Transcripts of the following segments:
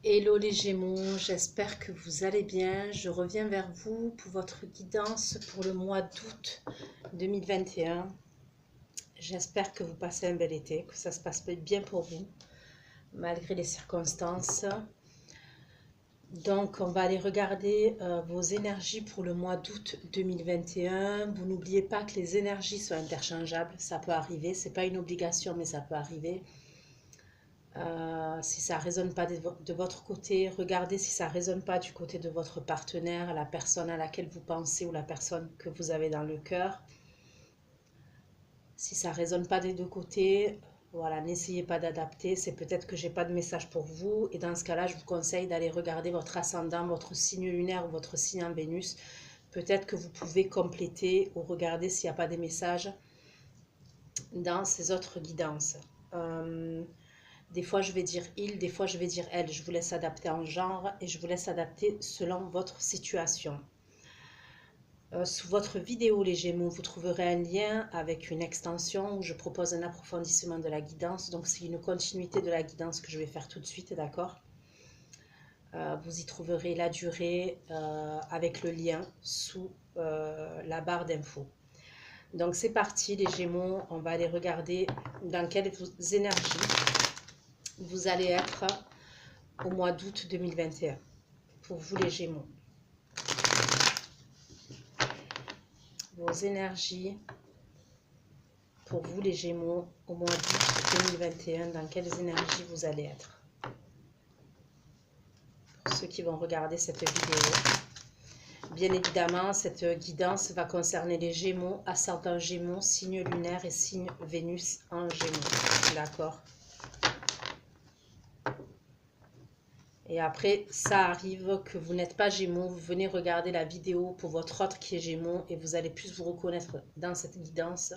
Hello les Gémeaux, j'espère que vous allez bien. Je reviens vers vous pour votre guidance pour le mois d'août 2021. J'espère que vous passez un bel été, que ça se passe bien pour vous, malgré les circonstances. Donc, on va aller regarder vos énergies pour le mois d'août 2021. Vous n'oubliez pas que les énergies sont interchangeables, ça peut arriver, c'est pas une obligation, mais ça peut arriver. Si ça ne résonne pas de votre côté, regardez si ça ne résonne pas du côté de votre partenaire, la personne à laquelle vous pensez ou la personne que vous avez dans le cœur. Si ça ne résonne pas des deux côtés, voilà, n'essayez pas d'adapter. C'est peut-être que j'ai pas de message pour vous. Et dans ce cas-là, je vous conseille d'aller regarder votre ascendant, votre signe lunaire ou votre signe en Vénus. Peut-être que vous pouvez compléter ou regarder s'il n'y a pas des messages dans ces autres guidances. Des fois, je vais dire il, des fois, je vais dire elle. Je vous laisse adapter en genre et je vous laisse adapter selon votre situation. Sous votre vidéo, les Gémeaux, vous trouverez un lien avec une extension où je propose un approfondissement de la guidance. Donc, c'est une continuité de la guidance que je vais faire tout de suite, d'accord? Vous y trouverez la durée avec le lien sous la barre d'infos. Donc, c'est parti, les Gémeaux. On va aller regarder dans quelles énergies vous allez être au mois d'août 2021 pour vous les Gémeaux. Vos énergies pour vous les Gémeaux au mois d'août 2021, dans quelles énergies vous allez être. Pour ceux qui vont regarder cette vidéo, bien évidemment, cette guidance va concerner les Gémeaux, ascendant Gémeaux, signe lunaire et signe Vénus en Gémeaux. D'accord? Et après, ça arrive que vous n'êtes pas Gémeaux, vous venez regarder la vidéo pour votre autre qui est Gémeaux et vous allez plus vous reconnaître dans cette guidance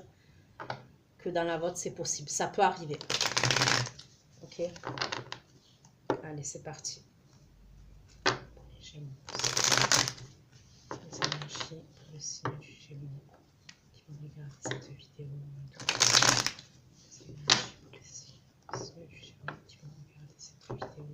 que dans la vôtre, c'est possible. Ça peut arriver. Ok? Allez, c'est parti. Les Gémeaux. Les énergies pour le signe du Gémeaux qui vont regarder cette vidéo. Les énergies pour les signes du Gémeaux qui vont regarder cette vidéo.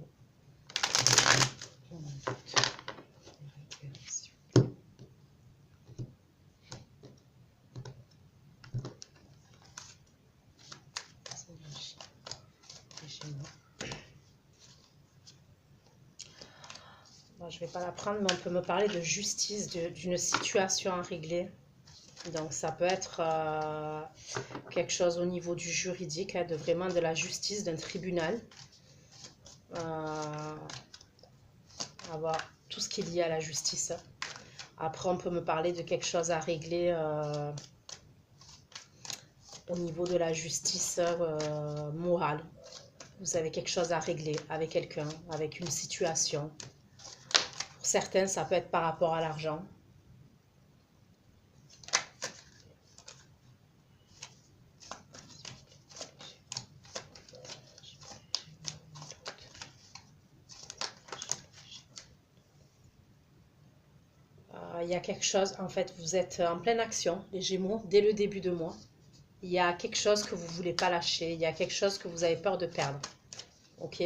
Bon, je ne vais pas la prendre, mais on peut me parler de justice, d'une situation à régler. Donc ça peut être quelque chose au niveau du juridique, de vraiment de la justice, d'un tribunal. Avoir tout ce qui est lié à la justice. Après, on peut me parler de quelque chose à régler au niveau de la justice morale. Vous avez quelque chose à régler avec quelqu'un, avec une situation. Pour certains, ça peut être par rapport à l'argent. Il y a quelque chose, en fait, vous êtes en pleine action, les Gémeaux, dès le début de mois. Il y a quelque chose que vous ne voulez pas lâcher, il y a quelque chose que vous avez peur de perdre. Ok?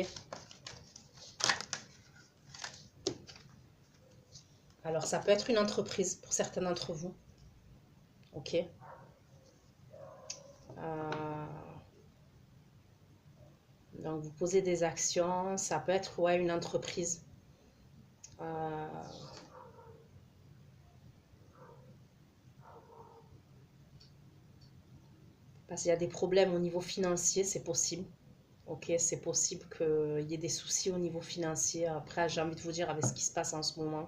Alors, ça peut être une entreprise pour certains d'entre vous. Ok? Donc, vous posez des actions, ça peut être ouais, une entreprise. Parce qu'il y a des problèmes au niveau financier, c'est possible. Ok, c'est possible qu'il y ait des soucis au niveau financier. Après, j'ai envie de vous dire avec ce qui se passe en ce moment.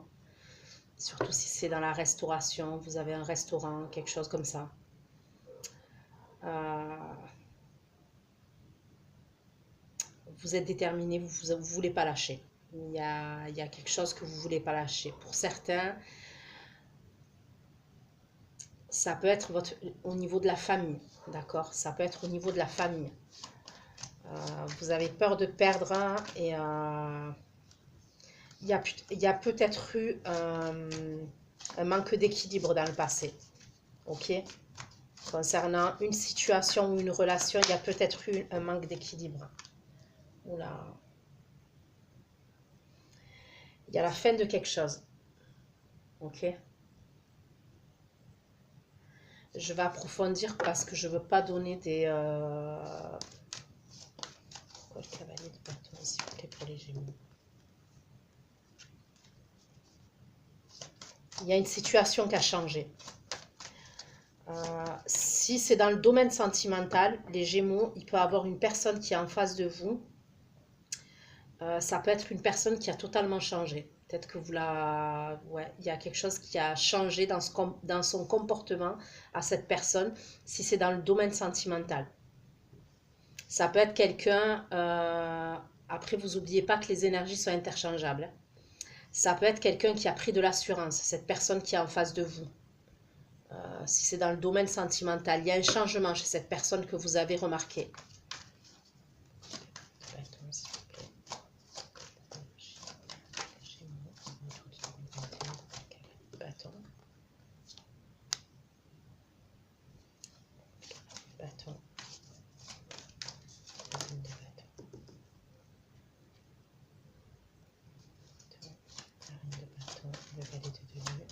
Surtout si c'est dans la restauration, vous avez un restaurant, quelque chose comme ça. Vous êtes déterminé, vous ne voulez pas lâcher. Il y a quelque chose que vous ne voulez pas lâcher. Pour certains, ça peut être au niveau de la famille, d'accord? Ça peut être au niveau de la famille. Vous avez peur de perdre et il y a peut-être eu un manque d'équilibre dans le passé, ok? Concernant une situation ou une relation, il y a peut-être eu un manque d'équilibre. Oula. Il y a la fin de quelque chose. Ok? Je vais approfondir parce que je ne veux pas donner des... Pourquoi le cavalier de bâton, s'il vous plaît, pour les Gémeaux? Il y a une situation qui a changé. Si c'est dans le domaine sentimental, les Gémeaux, il peut y avoir une personne qui est en face de vous. Ça peut être une personne qui a totalement changé. Peut-être que vous la... Ouais, il y a quelque chose qui a changé dans son comportement à cette personne, si c'est dans le domaine sentimental. Ça peut être quelqu'un... Après, vous n'oubliez pas que les énergies sont interchangeables. Ça peut être quelqu'un qui a pris de l'assurance, cette personne qui est en face de vous. Si c'est dans le domaine sentimental, il y a un changement chez cette personne que vous avez remarqué. Bâton. Le valet de denier.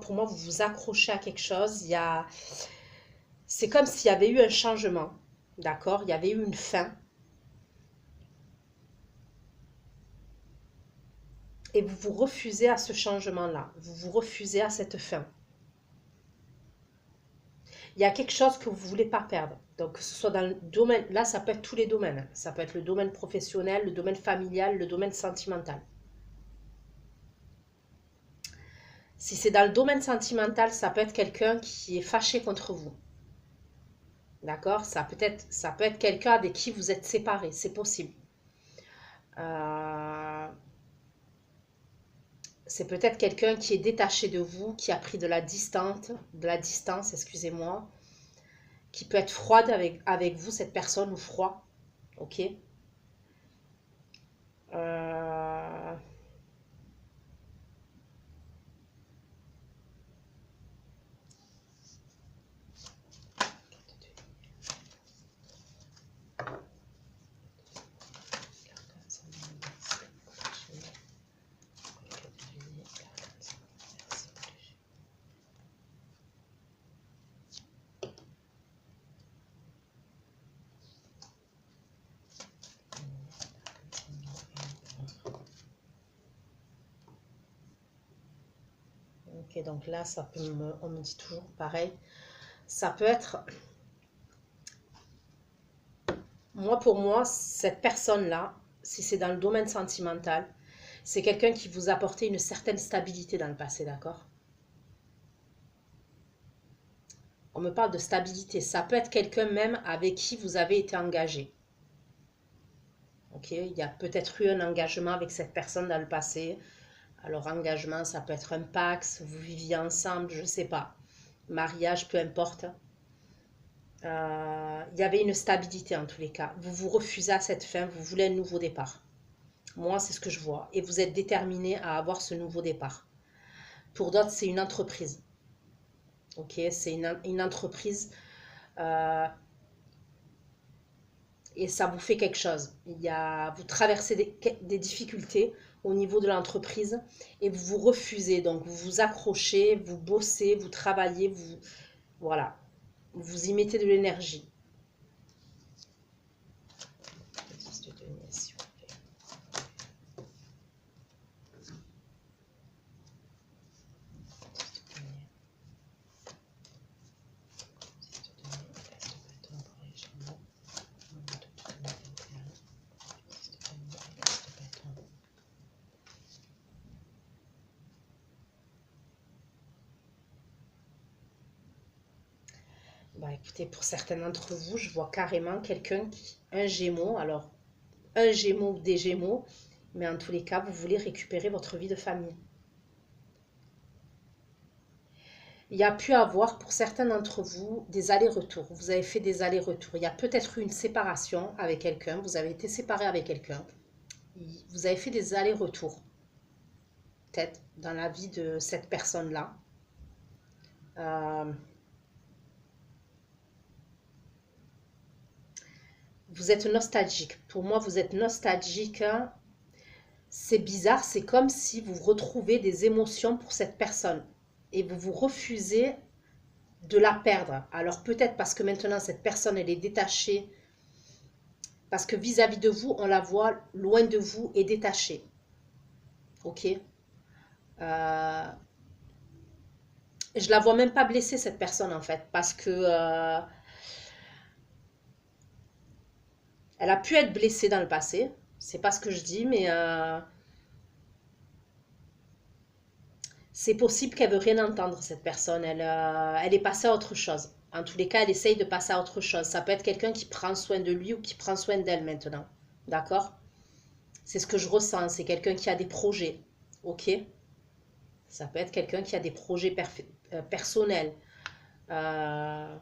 Pour moi, vous vous accrochez à quelque chose. C'est comme s'il y avait eu un changement. D'accord? Il y avait eu une fin. Et vous vous refusez à ce changement-là. Vous vous refusez à cette fin. Il y a quelque chose que vous ne voulez pas perdre. Donc, que ce soit dans le domaine... Là, ça peut être tous les domaines. Ça peut être le domaine professionnel, le domaine familial, le domaine sentimental. Si c'est dans le domaine sentimental, ça peut être quelqu'un qui est fâché contre vous. D'accord? Ça peut être quelqu'un avec qui vous êtes séparés. C'est possible. C'est peut-être quelqu'un qui est détaché de vous, qui a pris de la distance, excusez-moi, qui peut être froide avec vous, cette personne, ou froid. Ok? Ok, donc là, on me dit toujours pareil. Ça peut être... Pour moi, cette personne-là, si c'est dans le domaine sentimental, c'est quelqu'un qui vous a apporté une certaine stabilité dans le passé, d'accord? On me parle de stabilité. Ça peut être quelqu'un même avec qui vous avez été engagé. Ok, il y a peut-être eu un engagement avec cette personne dans le passé. Alors, engagement, ça peut être un pax, vous viviez ensemble, je ne sais pas. Mariage, peu importe. Il y avait une stabilité en tous les cas. Vous vous refusez à cette fin, vous voulez un nouveau départ. Moi, c'est ce que je vois. Et vous êtes déterminé à avoir ce nouveau départ. Pour d'autres, c'est une entreprise. Ok, c'est une entreprise et ça vous fait quelque chose. Vous traversez des difficultés au niveau de l'entreprise et vous vous refusez. Donc, vous vous accrochez, vous bossez, vous travaillez, voilà, vous y mettez de l'énergie. Bah écoutez, pour certains d'entre vous, je vois carrément un Gémeaux, alors un Gémeaux ou des Gémeaux, mais en tous les cas, vous voulez récupérer votre vie de famille. Il y a pu avoir pour certains d'entre vous des allers-retours. Vous avez fait des allers-retours. Il y a peut-être eu une séparation avec quelqu'un. Vous avez été séparé avec quelqu'un. Vous avez fait des allers-retours. Peut-être dans la vie de cette personne-là. Vous êtes nostalgique. Pour moi, vous êtes nostalgique. C'est bizarre. C'est comme si vous retrouvez des émotions pour cette personne. Et vous vous refusez de la perdre. Alors peut-être parce que maintenant cette personne elle est détachée, parce que vis-à-vis de vous on la voit loin de vous et détachée. Ok, je la vois même pas blessée cette personne en fait, parce que elle a pu être blessée dans le passé, c'est pas ce que je dis, mais c'est possible qu'elle veut rien entendre cette personne, elle est passée à autre chose. En tous les cas, elle essaye de passer à autre chose. Ça peut être quelqu'un qui prend soin de lui ou qui prend soin d'elle maintenant. D'accord? C'est ce que je ressens. C'est quelqu'un qui a des projets. Ok? Ça peut être quelqu'un qui a des projets personnels. Euh,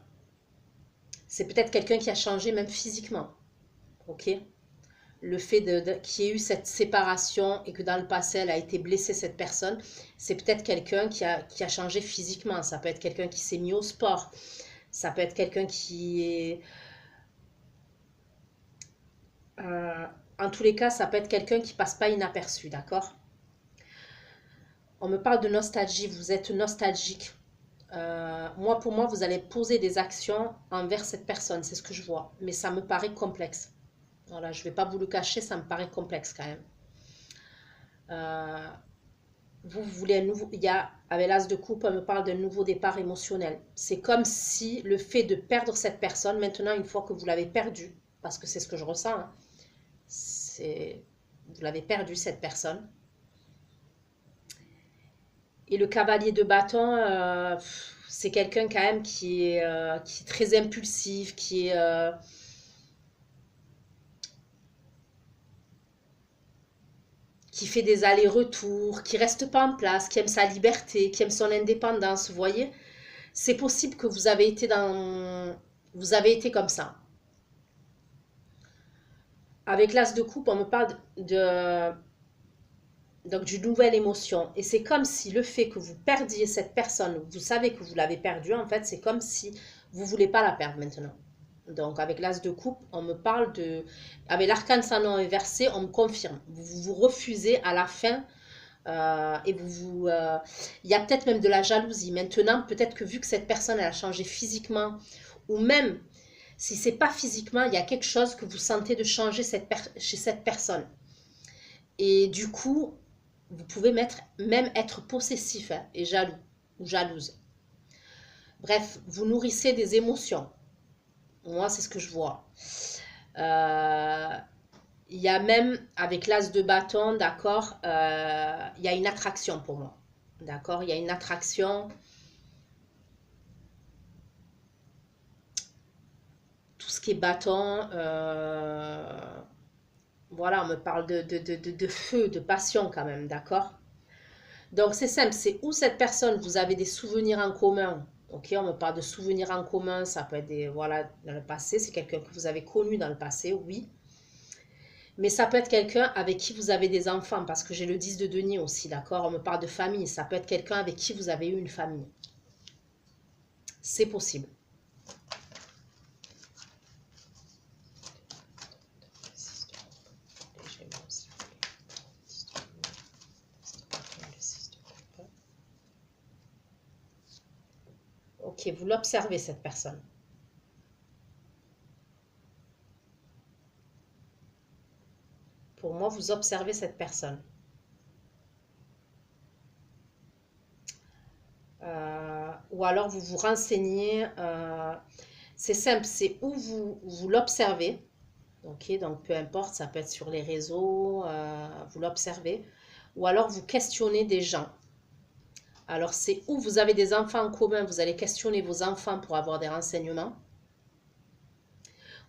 c'est peut-être quelqu'un qui a changé même physiquement. Ok? Le fait qu'il y ait eu cette séparation et que dans le passé, elle a été blessée, cette personne, c'est peut-être quelqu'un qui a changé physiquement. Ça peut être quelqu'un qui s'est mis au sport. Ça peut être quelqu'un qui est... euh, en tous les cas, ça peut être quelqu'un qui passe pas inaperçu, d'accord? On me parle de nostalgie, vous êtes nostalgique. Moi, pour moi, vous allez poser des actions envers cette personne, c'est ce que je vois. Mais ça me paraît complexe. Voilà, je ne vais pas vous le cacher, ça me paraît complexe quand même. Euh, vous voulez un nouveau... Il y a, avec l'as de coupe, on me parle d'un nouveau départ émotionnel. C'est comme si le fait de perdre cette personne, maintenant, une fois que vous l'avez perdue, parce que c'est ce que je ressens, hein, vous l'avez perdue, cette personne. Et le cavalier de bâton, c'est quelqu'un quand même qui est très impulsif, qui fait des allers-retours, qui reste pas en place, qui aime sa liberté, qui aime son indépendance. Vous voyez, c'est possible que vous avez été comme ça. Avec l'as de coupe, on me parle donc d'une nouvelle émotion. Et c'est comme si le fait que vous perdiez cette personne, vous savez que vous l'avez perdue, en fait, c'est comme si vous ne voulez pas la perdre maintenant. Donc avec l'as de coupe, on me parle de... Avec l'arcane sans nom inversé, on me confirme. Vous refusez à la fin et il y a peut-être même de la jalousie. Maintenant, peut-être que vu que cette personne elle a changé physiquement, ou même si c'est pas physiquement, il y a quelque chose que vous sentez de changer chez cette personne. Et du coup, vous pouvez même être possessif hein, et jaloux ou jalouse. Bref, vous nourrissez des émotions. Moi, c'est ce que je vois. Il y a même, avec l'as de bâton, d'accord, il y a une attraction pour moi. D'accord, il y a une attraction. Tout ce qui est bâton, voilà, on me parle de feu, de passion quand même, d'accord? Donc c'est simple, c'est où cette personne, vous avez des souvenirs en commun. Ok, on me parle de souvenirs en commun, ça peut être voilà, dans le passé, c'est quelqu'un que vous avez connu dans le passé, oui. Mais ça peut être quelqu'un avec qui vous avez des enfants, parce que j'ai le 10 de denier aussi, d'accord? On me parle de famille, ça peut être quelqu'un avec qui vous avez eu une famille. C'est possible. Ok, vous l'observez cette personne. Pour moi, vous observez cette personne. Ou alors vous vous renseignez. C'est simple, c'est où vous l'observez. Ok, donc peu importe, ça peut être sur les réseaux, vous l'observez. Ou alors vous questionnez des gens. Alors c'est où vous avez des enfants en commun, vous allez questionner vos enfants pour avoir des renseignements.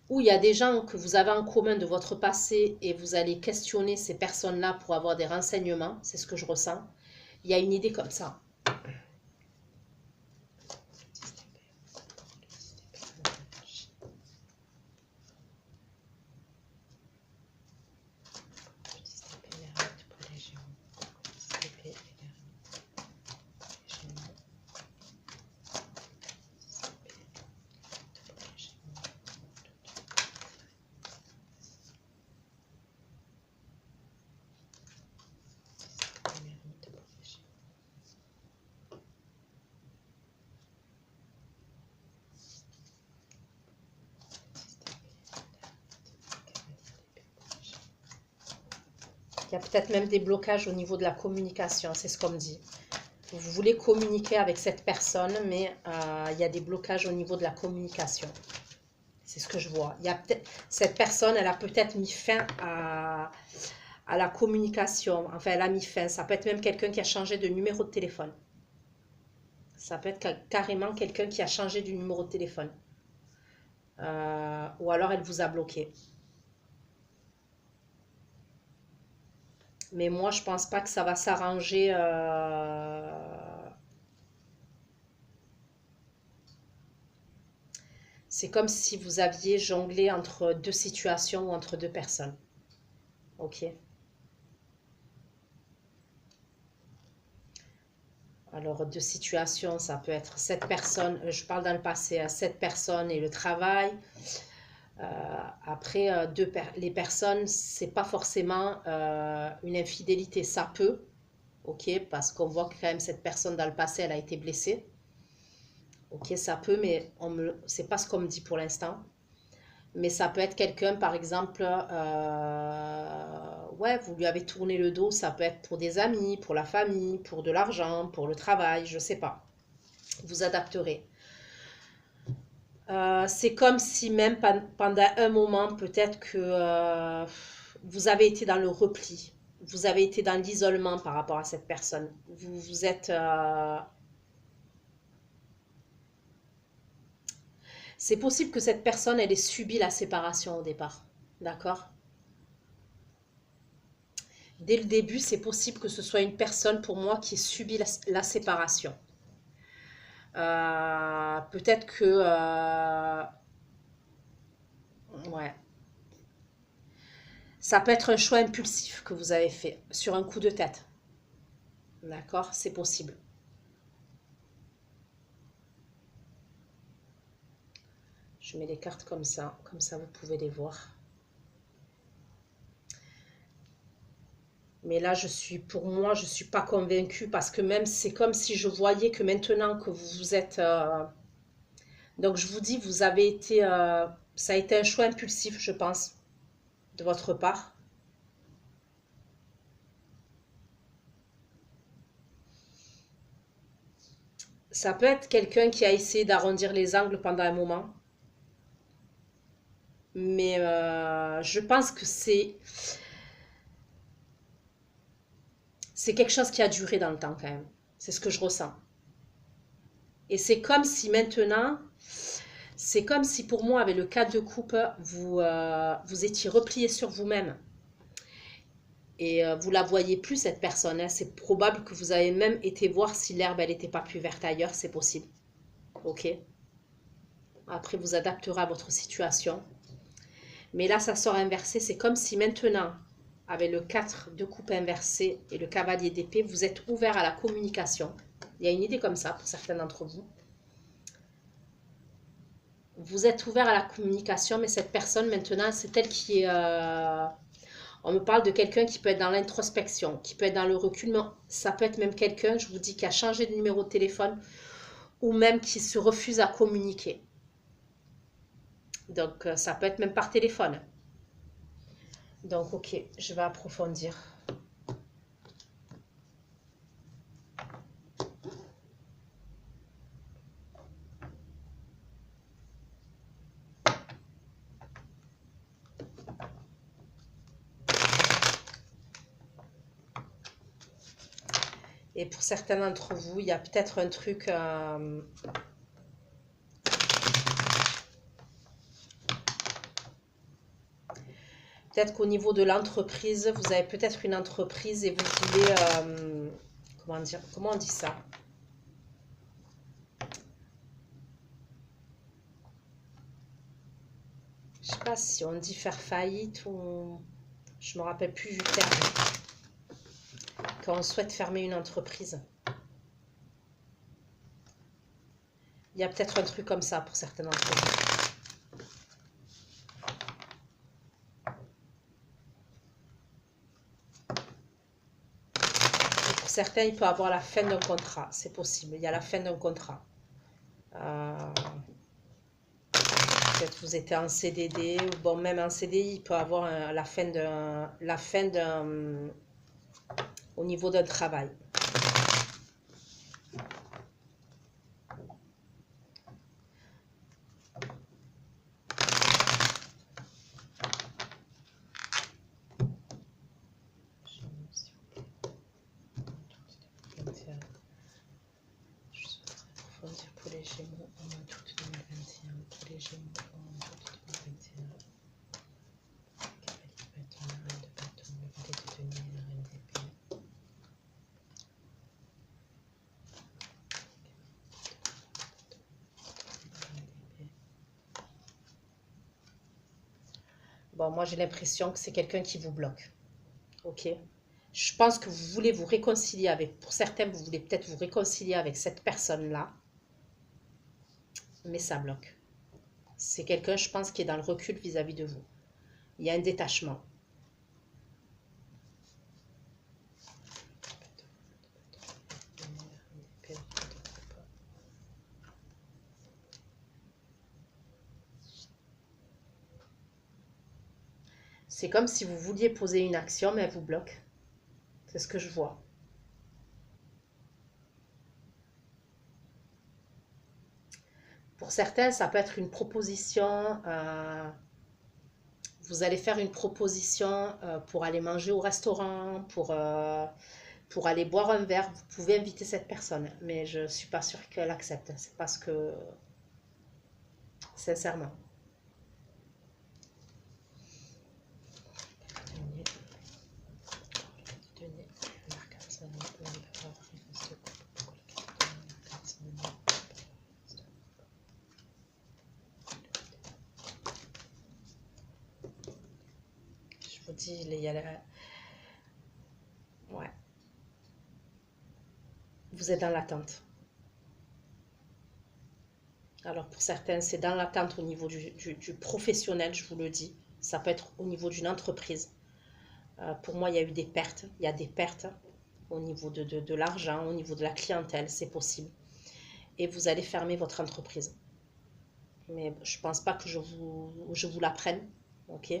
Ou il y a des gens que vous avez en commun de votre passé et vous allez questionner ces personnes-là pour avoir des renseignements. C'est ce que je ressens. Il y a une idée comme ça. Il y a peut-être même des blocages au niveau de la communication, c'est ce qu'on me dit. Vous voulez communiquer avec cette personne, mais il y a des blocages au niveau de la communication. C'est ce que je vois. Il y a cette personne, elle a peut-être mis fin à la communication. Enfin, elle a mis fin. Ça peut être même quelqu'un qui a changé de numéro de téléphone. Ça peut être carrément quelqu'un qui a changé de numéro de téléphone. Ou alors, elle vous a bloqué. Mais moi, je pense pas que ça va s'arranger. C'est comme si vous aviez jonglé entre deux situations ou entre deux personnes. Ok. Alors, deux situations, ça peut être cette personne, je parle dans le passé, cette personne et le travail. Après, les personnes, c'est pas forcément une infidélité, ça peut, ok, parce qu'on voit que quand même cette personne dans le passé, elle a été blessée. Ok, ça peut, mais c'est pas ce qu'on me dit pour l'instant. Mais ça peut être quelqu'un, par exemple, ouais, vous lui avez tourné le dos, ça peut être pour des amis, pour la famille, pour de l'argent, pour le travail, je sais pas. Vous adapterez. C'est comme si même pendant un moment, peut-être que vous avez été dans le repli, vous avez été dans l'isolement par rapport à cette personne. Vous êtes... C'est possible que cette personne, elle ait subi la séparation au départ. D'accord? Dès le début, c'est possible que ce soit une personne pour moi qui ait subi la séparation. Peut-être que... ouais. Ça peut être un choix impulsif que vous avez fait sur un coup de tête. D'accord? C'est possible. Je mets les cartes comme ça vous pouvez les voir. Mais là, pour moi, je ne suis pas convaincue parce que même c'est comme si je voyais que maintenant que vous êtes... Donc je vous dis, vous avez été... ça a été un choix impulsif, je pense, de votre part. Ça peut être quelqu'un qui a essayé d'arrondir les angles pendant un moment. Mais je pense que c'est quelque chose qui a duré dans le temps quand même. C'est ce que je ressens. Et c'est comme si maintenant, c'est comme si pour moi, avec le 4 de coupe, vous étiez replié sur vous-même. Et vous la voyez plus, cette personne. Hein. C'est probable que vous avez même été voir si l'herbe, elle n'était pas plus verte ailleurs. C'est possible. Ok. Après, vous adapterez à votre situation. Mais là, ça sort inversé. C'est comme si maintenant, avec le 4 de coupe inversé et le cavalier d'épée, vous êtes ouvert à la communication. Il y a une idée comme ça pour certains d'entre vous. Vous êtes ouvert à la communication, mais cette personne maintenant, c'est elle qui est... on me parle de quelqu'un qui peut être dans l'introspection, qui peut être dans le recul, mais ça peut être même quelqu'un, je vous dis, qui a changé de numéro de téléphone ou même qui se refuse à communiquer. Donc, ça peut être même par téléphone. Donc, ok, je vais approfondir. Et pour certains d'entre vous, il y a peut-être un truc... peut-être qu'au niveau de l'entreprise, vous avez peut-être une entreprise et vous voulez... comment dire? Comment on dit ça? Je sais pas si on dit faire faillite ou... Je me rappelle plus du terme. Quand on souhaite fermer une entreprise. Il y a peut-être un truc comme ça pour certaines entreprises. Et pour certains, il peut y avoir la fin d'un contrat. C'est possible. Il y a la fin d'un contrat. peut-être vous étiez en CDD, ou bon, même en CDI, il peut avoir la fin d'un, au niveau d'un travail. Je souhaiterais approfondir pour les Gémeaux en mois d'août 2021. Pour les Gémeaux en mois d'août 2021. Cavalier de bâton, la reine de bâton, le valet de denier, la reine d'épée. Bon, moi j'ai l'impression que c'est quelqu'un qui vous bloque. Ok? Je pense que vous voulez vous réconcilier avec, pour certains, vous voulez peut-être vous réconcilier avec cette personne-là, mais ça bloque. C'est quelqu'un, je pense, qui est dans le recul vis-à-vis de vous. Il y a un détachement. C'est comme si vous vouliez poser une action, mais elle vous bloque. C'est ce que je vois. Pour certains, ça peut être une proposition. Vous allez faire une proposition pour aller manger au restaurant, pour aller boire un verre. Vous pouvez inviter cette personne, mais je ne suis pas sûre qu'elle accepte. C'est parce que, sincèrement. Je vous dis, il y a la... Ouais. Vous êtes dans l'attente. Alors pour certains, c'est dans l'attente au niveau du professionnel, je vous le dis. Ça peut être au niveau d'une entreprise. Pour moi, il y a eu des pertes. Il y a des pertes au niveau de l'argent, au niveau de la clientèle, c'est possible. Et vous allez fermer votre entreprise. Mais je ne pense pas que je vous l'apprenne. Ok?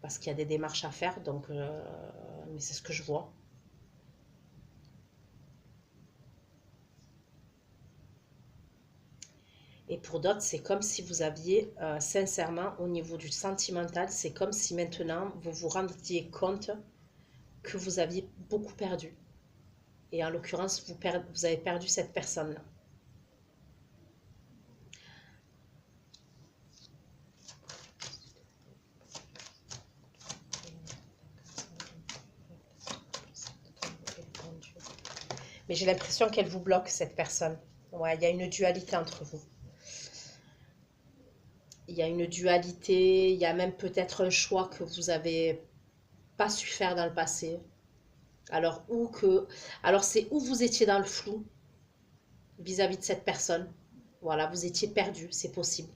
Parce qu'il y a des démarches à faire, donc, mais c'est ce que je vois. Et pour d'autres, c'est comme si vous aviez, sincèrement, au niveau du sentimental, c'est comme si maintenant, vous vous rendiez compte que vous aviez beaucoup perdu. Et en l'occurrence, vous avez perdu cette personne-là. Mais j'ai l'impression qu'elle vous bloque, cette personne. Ouais, il y a une dualité entre vous. Il y a une dualité, il y a même peut-être un choix que vous n'avez pas su faire dans le passé. Alors c'est où vous étiez dans le flou vis-à-vis de cette personne. Voilà, vous étiez perdu, c'est possible.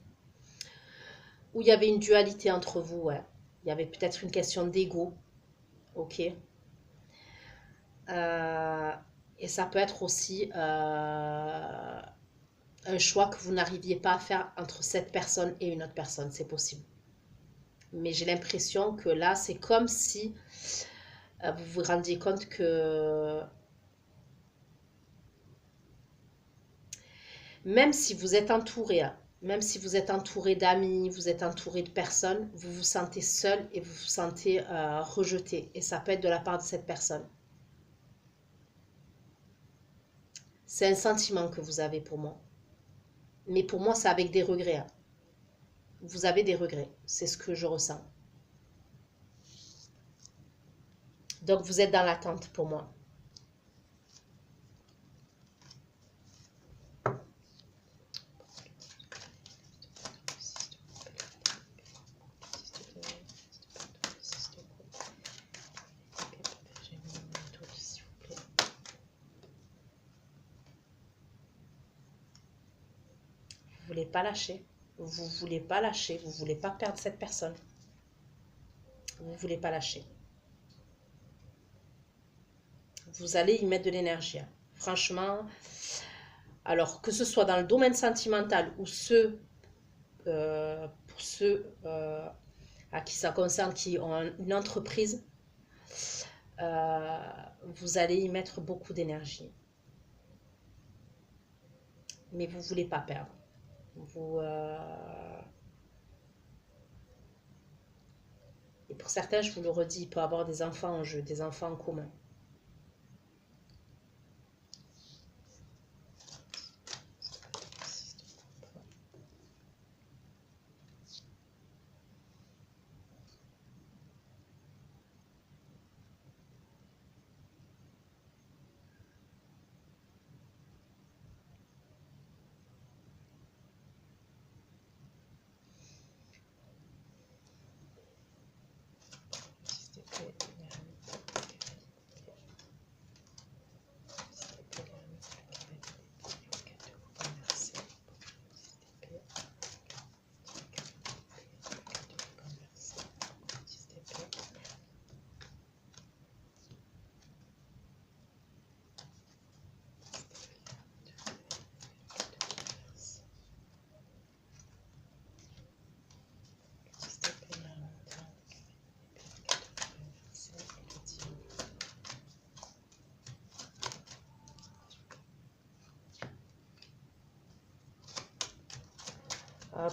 Où il y avait une dualité entre vous, ouais. Il y avait peut-être une question d'ego, ok. Et ça peut être aussi un choix que vous n'arriviez pas à faire entre cette personne et une autre personne, c'est possible. Mais j'ai l'impression que là, c'est comme si vous vous rendiez compte que même si vous êtes entouré, hein, même si vous êtes entouré d'amis, vous êtes entouré de personnes, vous vous sentez seul et vous vous sentez rejeté. Et ça peut être de la part de cette personne. C'est un sentiment que vous avez pour moi. Mais pour moi, c'est avec des regrets, hein. Vous avez des regrets, c'est ce que je ressens. Donc vous êtes dans l'attente pour moi. Vous voulez pas lâcher. Vous voulez pas lâcher. Vous voulez pas perdre cette personne. Vous voulez pas lâcher. Vous allez y mettre de l'énergie, hein. Franchement, Alors, que ce soit dans le domaine sentimental ou pour ceux à qui ça concerne, qui ont une entreprise, vous allez y mettre beaucoup d'énergie. Mais vous ne voulez pas perdre. Et pour certains, je vous le redis, il peut y avoir des enfants en jeu, des enfants en commun.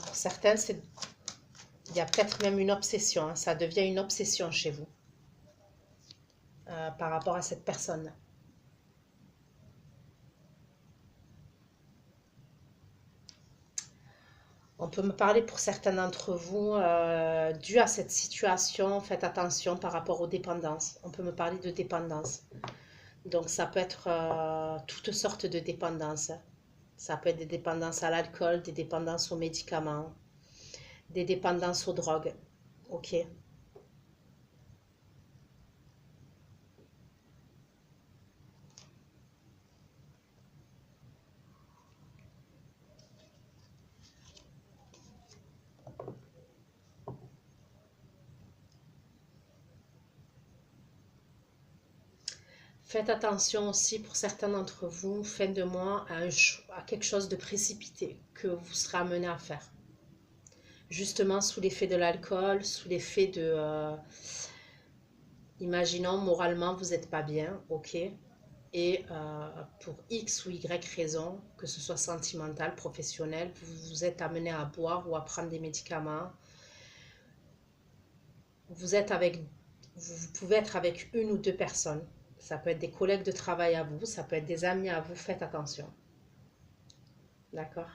Pour certains, il y a peut-être même une obsession, hein, ça devient une obsession chez vous par rapport à cette personne. On peut me parler pour certains d'entre vous, dû à cette situation, faites attention par rapport aux dépendances. On peut me parler de dépendance. Donc ça peut être toutes sortes de dépendances. Ça peut être des dépendances à l'alcool, des dépendances aux médicaments, des dépendances aux drogues. Ok. Faites attention aussi pour certains d'entre vous, fin de mois, à quelque chose de précipité que vous serez amené à faire. Justement sous l'effet de l'alcool, sous l'effet de... imaginons, moralement, vous n'êtes pas bien, ok. Et pour X ou Y raison, que ce soit sentimental, professionnel, vous vous êtes amené à boire ou à prendre des médicaments. Vous pouvez être avec une ou deux personnes. Ça peut être des collègues de travail à vous, ça peut être des amis à vous, faites attention. D'accord?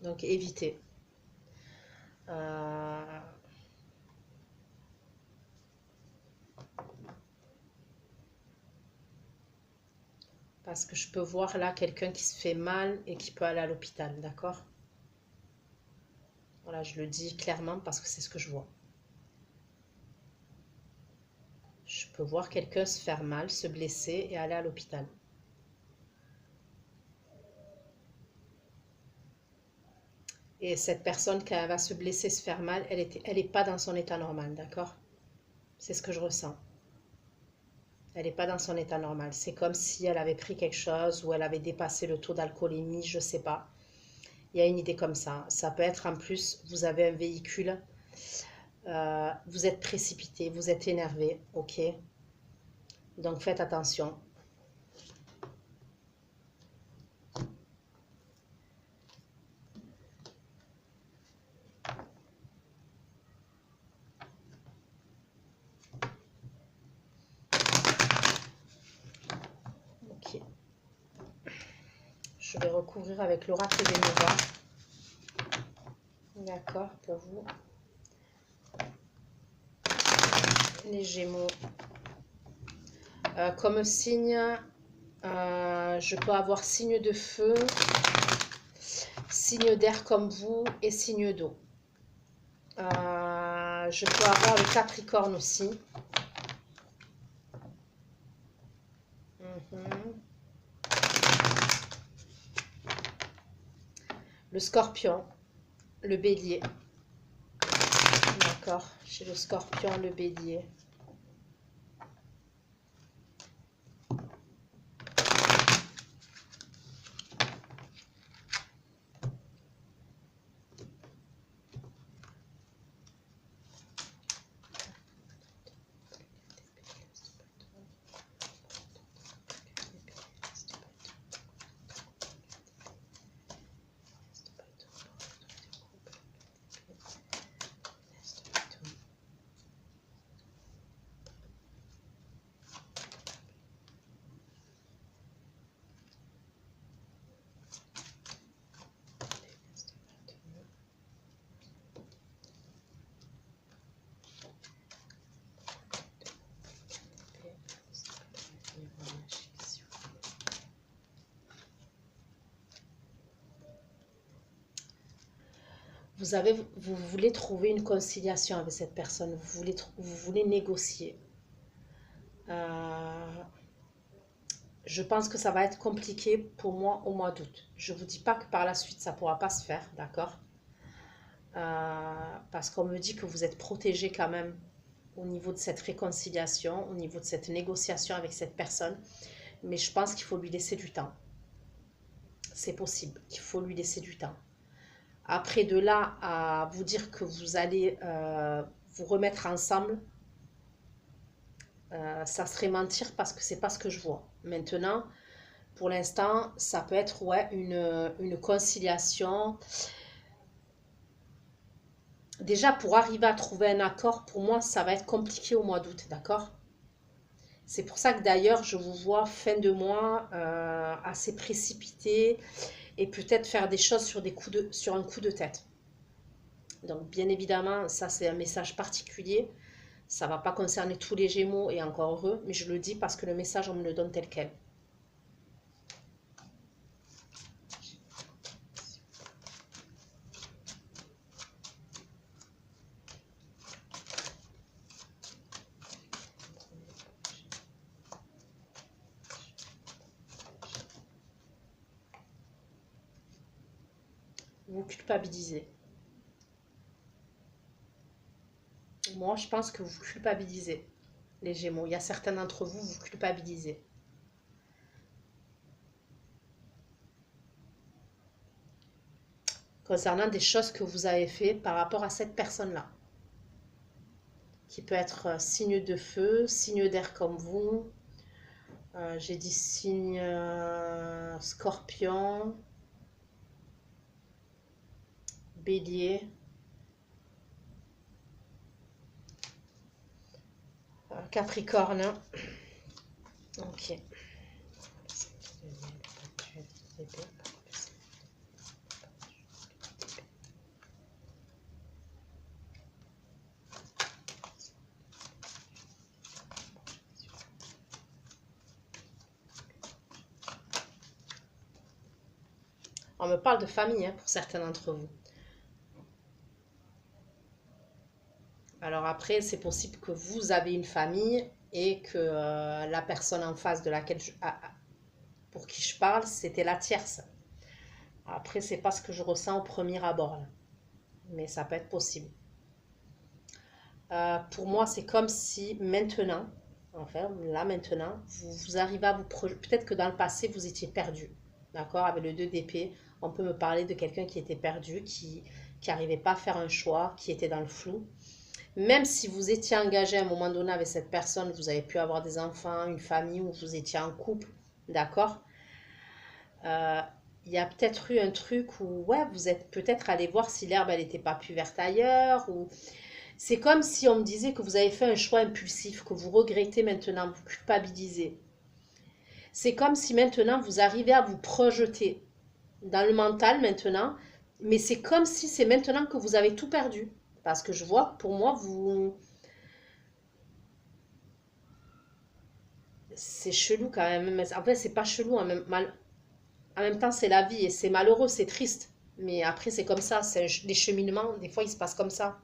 Donc évitez. Parce que je peux voir là quelqu'un qui se fait mal et qui peut aller à l'hôpital, d'accord? Voilà, je le dis clairement parce que c'est ce que je vois. Je peux voir quelqu'un se faire mal, se blesser et aller à l'hôpital. Et cette personne, quand elle va se blesser, se faire mal, elle est pas dans son état normal, d'accord? C'est ce que je ressens. Elle n'est pas dans son état normal. C'est comme si elle avait pris quelque chose ou elle avait dépassé le taux d'alcoolémie, je ne sais pas. Il y a une idée comme ça. Ça peut être en plus, vous avez un véhicule, vous êtes précipité, vous êtes énervé, ok? Donc faites attention. Ok. Je vais recouvrir avec l'oracle des Nova. D'accord, pour vous. Les Gémeaux. Comme signe, je peux avoir signe de feu, signe d'air comme vous et signe d'eau. Je peux avoir le Capricorne aussi. Le Scorpion, le Bélier. D'accord, j'ai le Scorpion, le Bélier. vous voulez trouver une conciliation avec cette personne, vous voulez négocier. Je pense que ça va être compliqué pour moi au mois d'août. Je ne vous dis pas que par la suite, ça ne pourra pas se faire, d'accord? Parce qu'on me dit que vous êtes protégé quand même au niveau de cette réconciliation, au niveau de cette négociation avec cette personne. Mais je pense qu'il faut lui laisser du temps. C'est possible qu'il faut lui laisser du temps. Après, de là à vous dire que vous allez vous remettre ensemble, ça serait mentir parce que c'est pas ce que je vois. Maintenant, pour l'instant, ça peut être ouais, une conciliation. Déjà, pour arriver à trouver un accord, pour moi, ça va être compliqué au mois d'août, d'accord? C'est pour ça que d'ailleurs, je vous vois fin de mois assez précipité et peut-être faire des choses sur un coup de tête. Donc, bien évidemment, ça, c'est un message particulier. Ça ne va pas concerner tous les Gémeaux et encore heureux, mais je le dis parce que le message, on me le donne tel quel. Vous culpabilisez. Moi, je pense que vous culpabilisez, les Gémeaux. Il y a certains d'entre vous, vous culpabilisez. Concernant des choses que vous avez fait par rapport à cette personne-là. Qui peut être signe de feu, signe d'air comme vous. J'ai dit signe scorpion, bélier. Capricorne. Ok. On me parle de famille hein, pour certains d'entre vous. Alors après, c'est possible que vous avez une famille et que la personne en face de laquelle pour qui je parle, c'était la tierce. Après, c'est pas ce que je ressens au premier abord, là. Mais ça peut être possible. Pour moi, c'est comme si maintenant, enfin là maintenant, vous arrivez à vous projeter. Peut-être que dans le passé, vous étiez perdu. D'accord? Avec le 2 d'épée, on peut me parler de quelqu'un qui était perdu, qui n'arrivait pas à faire un choix, qui était dans le flou. Même si vous étiez engagé à un moment donné avec cette personne, vous avez pu avoir des enfants, une famille, ou vous étiez en couple, d'accord? Il y a peut-être eu un truc où ouais, vous êtes peut-être allé voir si l'herbe elle n'était pas plus verte ailleurs, ou c'est comme si on me disait que vous avez fait un choix impulsif, que vous regrettez maintenant, vous culpabilisez. C'est comme si maintenant vous arrivez à vous projeter dans le mental maintenant, mais c'est comme si c'est maintenant que vous avez tout perdu. Parce que je vois, pour moi, vous... C'est chelou quand même. En fait, c'est pas chelou. En même temps, c'est la vie et c'est malheureux, c'est triste. Mais après, c'est comme ça. Les cheminements, des fois, ils se passent comme ça.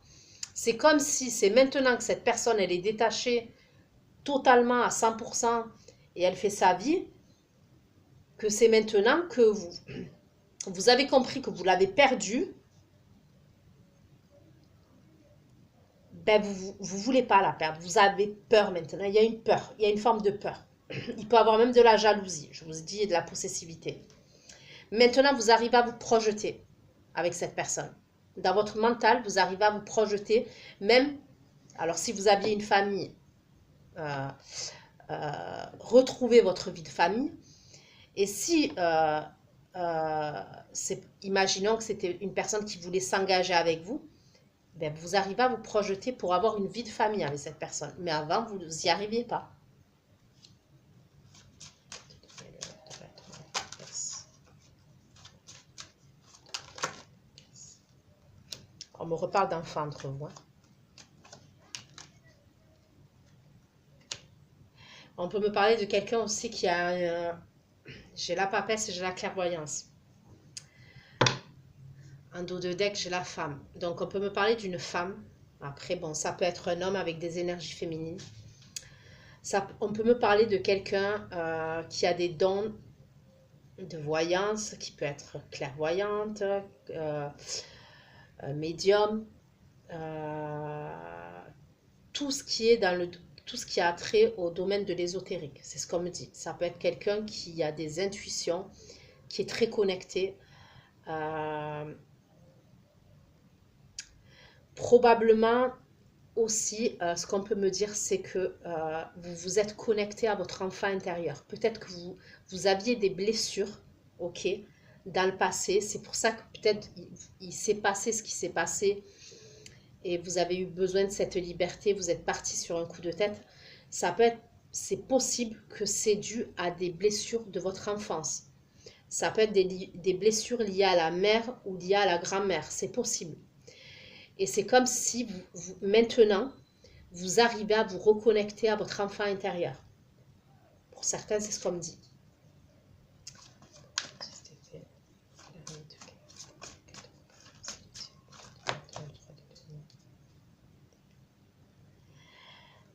C'est comme si c'est maintenant que cette personne, elle est détachée totalement à 100% et elle fait sa vie, que c'est maintenant que vous avez compris que vous l'avez perdu, ben vous voulez pas la perdre. Vous avez peur maintenant. Il y a une peur, il y a une forme de peur. Il peut y avoir même de la jalousie, je vous dis, et de la possessivité. Maintenant, vous arrivez à vous projeter avec cette personne. Dans votre mental, vous arrivez à vous projeter, même, alors si vous aviez une famille, retrouver votre vie de famille. Et si, imaginons que c'était une personne qui voulait s'engager avec vous, ben vous arrivez à vous projeter pour avoir une vie de famille avec cette personne. Mais avant, vous n'y arriviez pas. On me reparle d'enfants entre vous. Hein. On peut me parler de quelqu'un aussi qui a... j'ai la papesse et j'ai la clairvoyance. En dos de deck, j'ai la femme. Donc, on peut me parler d'une femme. Après, bon, ça peut être un homme avec des énergies féminines. On peut me parler de quelqu'un qui a des dons de voyance, qui peut être clairvoyante, médium, tout ce qui est tout ce qui a trait au domaine de l'ésotérique. C'est ce qu'on me dit. Ça peut être quelqu'un qui a des intuitions, qui est très connecté. Probablement aussi, ce qu'on peut me dire, c'est que vous vous êtes connecté à votre enfant intérieur. Peut-être que vous aviez des blessures, ok, dans le passé. C'est pour ça que peut-être il s'est passé ce qui s'est passé et vous avez eu besoin de cette liberté. Vous êtes parti sur un coup de tête. C'est possible que c'est dû à des blessures de votre enfance. Ça peut être des blessures liées à la mère ou liées à la grand-mère. C'est possible. Et c'est comme si maintenant, vous arrivez à vous reconnecter à votre enfant intérieur. Pour certains, c'est ce qu'on me dit.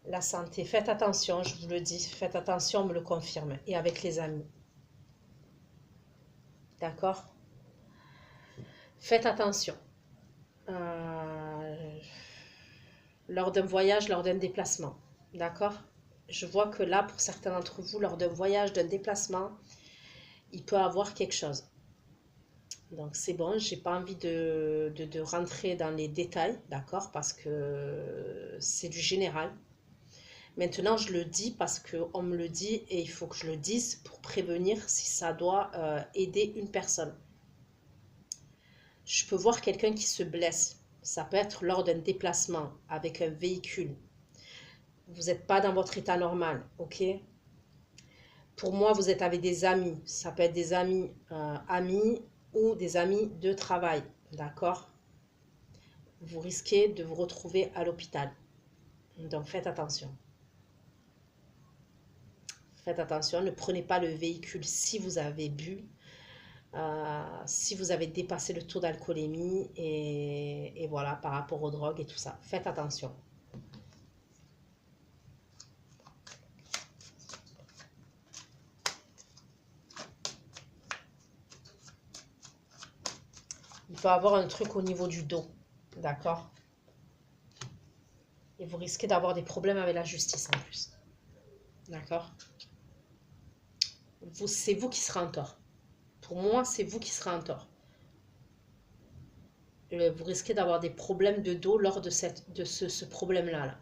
La santé, faites attention, je vous le dis, faites attention, on me le confirme. Et avec les amis. D'accord? Faites attention. Lors d'un voyage, lors d'un déplacement. D'accord? Je vois que là, pour certains d'entre vous, lors d'un voyage, d'un déplacement, il peut avoir quelque chose. Donc c'est bon, j'ai pas envie de rentrer dans les détails, d'accord? Parce que c'est du général. Maintenant, je le dis parce qu'on me le dit et il faut que je le dise pour prévenir si ça doit aider une personne. Je peux voir quelqu'un qui se blesse. Ça peut être lors d'un déplacement avec un véhicule. Vous n'êtes pas dans votre état normal, ok? Pour moi, vous êtes avec des amis. Ça peut être des amis amis ou des amis de travail, d'accord? Vous risquez de vous retrouver à l'hôpital. Donc faites attention. Faites attention, ne prenez pas le véhicule si vous avez bu, si vous avez dépassé le taux d'alcoolémie et voilà, par rapport aux drogues et tout ça. Faites attention. Il peut y avoir un truc au niveau du dos, d'accord? Et vous risquez d'avoir des problèmes avec la justice en plus. D'accord? C'est vous qui serez en tort. Pour moi, c'est vous qui serez en tort. Vous risquez d'avoir des problèmes de dos lors de ce problème-là. Là.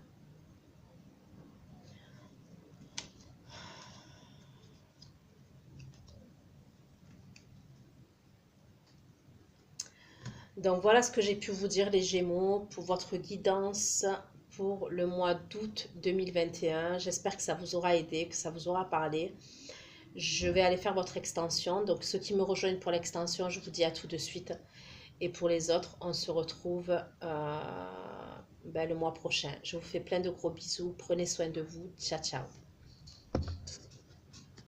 Donc voilà ce que j'ai pu vous dire les Gémeaux pour votre guidance pour le mois d'août 2021. J'espère que ça vous aura aidé, que ça vous aura parlé. Je vais aller faire votre extension. Donc ceux qui me rejoignent pour l'extension, je vous dis à tout de suite. Et pour les autres, on se retrouve le mois prochain. Je vous fais plein de gros bisous. Prenez soin de vous. Ciao, ciao.